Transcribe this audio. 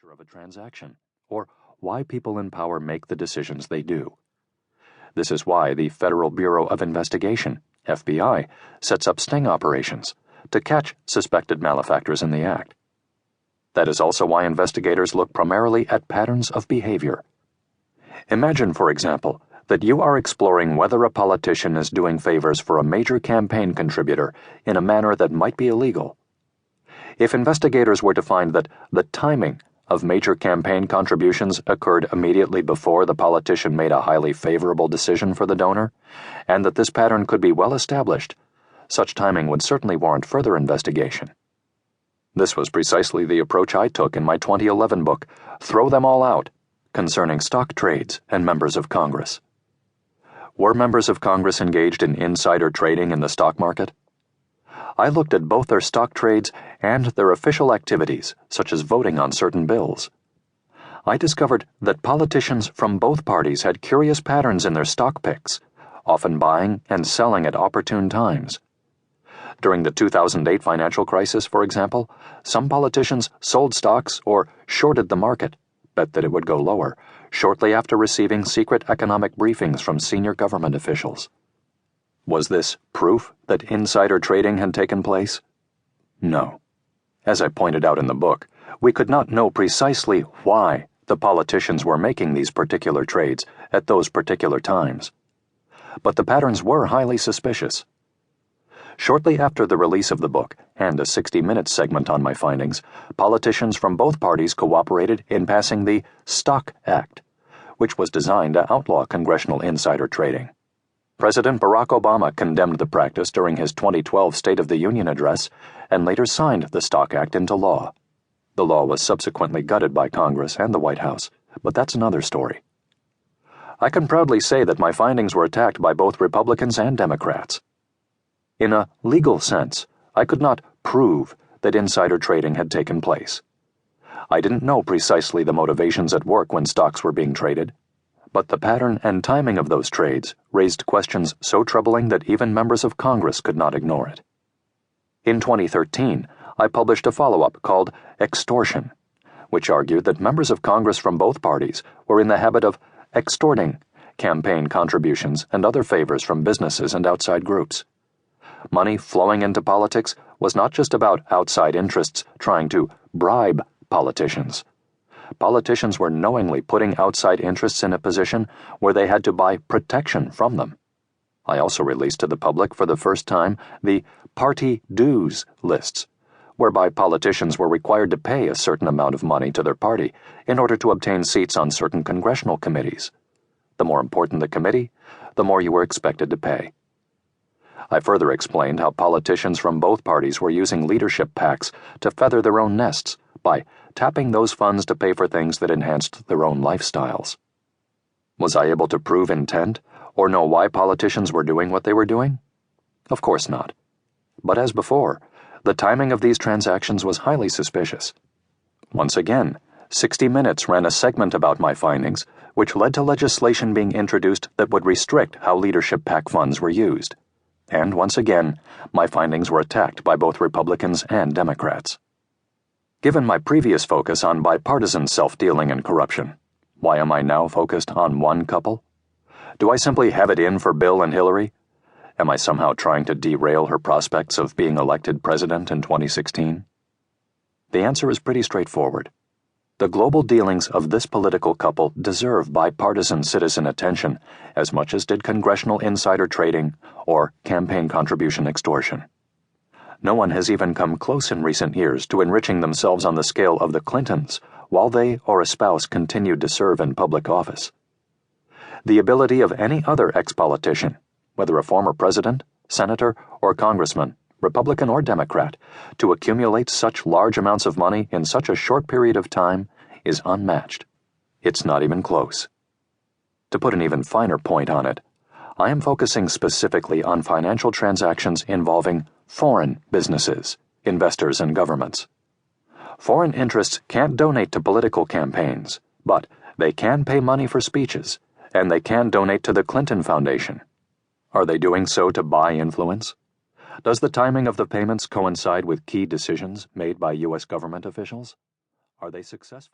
nature of a transaction, or why people in power make the decisions they do. This is why the Federal Bureau of Investigation, FBI, sets up sting operations to catch suspected malefactors in the act. That is also why investigators look primarily at patterns of behavior. Imagine, for example, that you are exploring whether a politician is doing favors for a major campaign contributor in a manner that might be illegal. If investigators were to find that the timing of major campaign contributions occurred immediately before the politician made a highly favorable decision for the donor, and that this pattern could be well established, such timing would certainly warrant further investigation. This was precisely the approach I took in my 2011 book, Throw Them All Out, concerning stock trades and members of Congress. Were members of Congress engaged in insider trading in the stock market? I looked at both their stock trades and their official activities, such as voting on certain bills. I discovered that politicians from both parties had curious patterns in their stock picks, often buying and selling at opportune times. During the 2008 financial crisis, for example, some politicians sold stocks or shorted the market, bet that it would go lower, shortly after receiving secret economic briefings from senior government officials. Was this proof that insider trading had taken place? No. As I pointed out in the book, we could not know precisely why the politicians were making these particular trades at those particular times. But the patterns were highly suspicious. Shortly after the release of the book, and a 60 Minutes segment on my findings, politicians from both parties cooperated in passing the Stock Act, which was designed to outlaw congressional insider trading. President Barack Obama condemned the practice during his 2012 State of the Union address and later signed the Stock Act into law. The law was subsequently gutted by Congress and the White House, but that's another story. I can proudly say that my findings were attacked by both Republicans and Democrats. In a legal sense, I could not prove that insider trading had taken place. I didn't know precisely the motivations at work when stocks were being traded, but the pattern and timing of those trades raised questions so troubling that even members of Congress could not ignore it. In 2013, I published a follow-up called Extortion, which argued that members of Congress from both parties were in the habit of extorting campaign contributions and other favors from businesses and outside groups. Money flowing into politics was not just about outside interests trying to bribe politicians. Politicians were knowingly putting outside interests in a position where they had to buy protection from them. I also released to the public for the first time the party dues lists, whereby politicians were required to pay a certain amount of money to their party in order to obtain seats on certain congressional committees. The more important the committee, the more you were expected to pay. I further explained how politicians from both parties were using leadership PACs to feather their own nests by tapping those funds to pay for things that enhanced their own lifestyles. Was I able to prove intent or know why politicians were doing what they were doing? Of course not. But as before, the timing of these transactions was highly suspicious. Once again, 60 Minutes ran a segment about my findings, which led to legislation being introduced that would restrict how leadership PAC funds were used. And once again, my findings were attacked by both Republicans and Democrats. Given my previous focus on bipartisan self-dealing and corruption, why am I now focused on one couple? Do I simply have it in for Bill and Hillary? Am I somehow trying to derail her prospects of being elected president in 2016? The answer is pretty straightforward. The global dealings of this political couple deserve bipartisan citizen attention as much as did congressional insider trading or campaign contribution extortion. No one has even come close in recent years to enriching themselves on the scale of the Clintons while they or a spouse continued to serve in public office. The ability of any other ex-politician, whether a former president, senator, or congressman, Republican or Democrat, to accumulate such large amounts of money in such a short period of time is unmatched. It's not even close. To put an even finer point on it, I am focusing specifically on financial transactions involving foreign businesses, investors, and governments. Foreign interests can't donate to political campaigns, but they can pay money for speeches, and they can donate to the Clinton Foundation. Are they doing so to buy influence? Does the timing of the payments coincide with key decisions made by U.S. government officials? Are they successful?